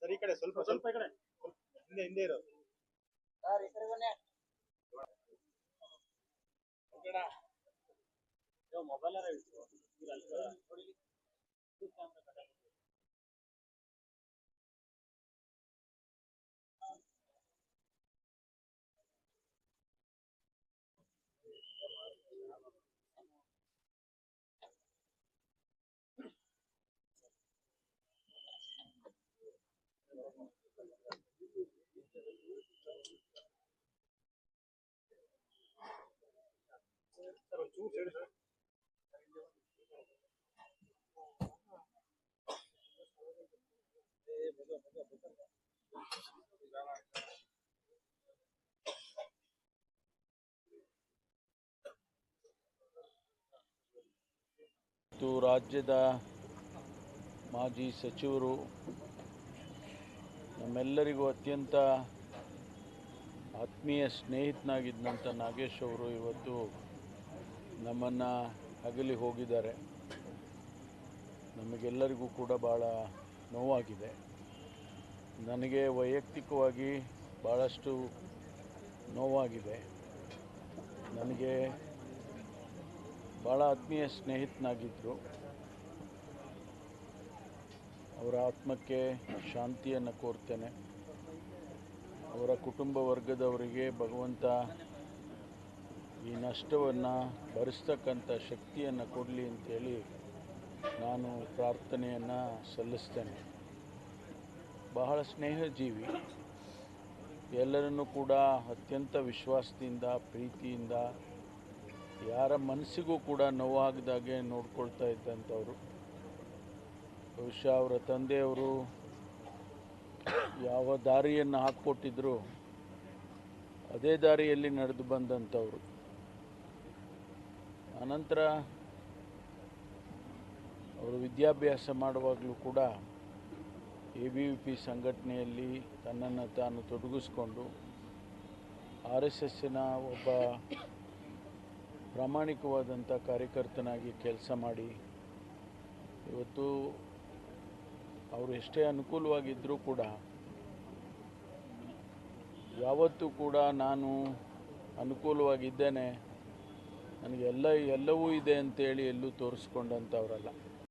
Sir ಈ ಕಡೆ ಸ್ವಲ್ಪ ಸ್ವಲ್ಪ ಈ ಕಡೆ ಹಿಂದೆ ಹಿಂದೆ ಇರೋ ಸರ್ ಈ ಕಡೆ ಬನ್ನಿ ಮೊಬೈಲ್ ನೋಡಿ ಸರ್ ಚೂರು ಹೇಳಿ ಸರ್ ರಾಜ್ಯದ ಮಾಜಿ ಸಚಿವರು ನಮ್ಮೆಲ್ಲರಿಗೂ ಅತ್ಯಂತ ಆತ್ಮೀಯ ಸ್ನೇಹಿತನಾಗಿದ್ದಂಥ ನಾಗೇಶ್ ಅವರು ಇವತ್ತು ನಮ್ಮನ್ನು ಅಗಲಿ ಹೋಗಿದ್ದಾರೆ. ನಮಗೆಲ್ಲರಿಗೂ ಕೂಡ ಭಾಳ ನೋವಾಗಿದೆ. ನನಗೆ ವೈಯಕ್ತಿಕವಾಗಿ ಭಾಳಷ್ಟು ನೋವಾಗಿದೆ. ನನಗೆ ಭಾಳ ಆತ್ಮೀಯ ಸ್ನೇಹಿತನಾಗಿದ್ದರು. ಅವರ ಆತ್ಮಕ್ಕೆ ಶಾಂತಿಯನ್ನು ಕೋರ್ತೇನೆ. ಅವರ ಕುಟುಂಬ ವರ್ಗದವರಿಗೆ ಭಗವಂತ ಈ ನಷ್ಟವನ್ನು ಭರಿಸ್ತಕ್ಕಂಥ ಶಕ್ತಿಯನ್ನು ಕೊಡಲಿ ಅಂತೇಳಿ ನಾನು ಪ್ರಾರ್ಥನೆಯನ್ನು ಸಲ್ಲಿಸ್ತೇನೆ. ಬಹಳ ಸ್ನೇಹಜೀವಿ, ಎಲ್ಲರನ್ನೂ ಕೂಡ ಅತ್ಯಂತ ವಿಶ್ವಾಸದಿಂದ ಪ್ರೀತಿಯಿಂದ ಯಾರ ಮನಸ್ಸಿಗೂ ಕೂಡ ನೋವಾಗದಾಗೆ ನೋಡ್ಕೊಳ್ತಾ ಇದ್ದಂಥವರು. ಬಹುಶಃ ಅವರ ತಂದೆಯವರು ಯಾವ ದಾರಿಯನ್ನು ಹಾಕ್ಕೊಟ್ಟಿದ್ರು ಅದೇ ದಾರಿಯಲ್ಲಿ ನಡೆದು ಬಂದಂಥವರು. ಅನಂತರ ಅವರು ವಿದ್ಯಾಭ್ಯಾಸ ಮಾಡುವಾಗಲೂ ಕೂಡ ABVP ಸಂಘಟನೆಯಲ್ಲಿ ತನ್ನನ್ನು ತಾನು ತೊಡಗಿಸ್ಕೊಂಡು RSSನ ಒಬ್ಬ ಪ್ರಾಮಾಣಿಕವಾದಂಥ ಕಾರ್ಯಕರ್ತನಾಗಿ ಕೆಲಸ ಮಾಡಿ ಇವತ್ತು ಅವರು ಎಷ್ಟೇ ಅನುಕೂಲವಾಗಿದ್ದರೂ ಕೂಡ ಯಾವತ್ತೂ ಕೂಡ ನಾನು ಅನುಕೂಲವಾಗಿದ್ದೇನೆ, ನನಗೆ ಎಲ್ಲವೂ ಇದೆ ಅಂತೇಳಿ ಎಲ್ಲೂ ತೋರಿಸ್ಕೊಂಡಂಥವರಲ್ಲ.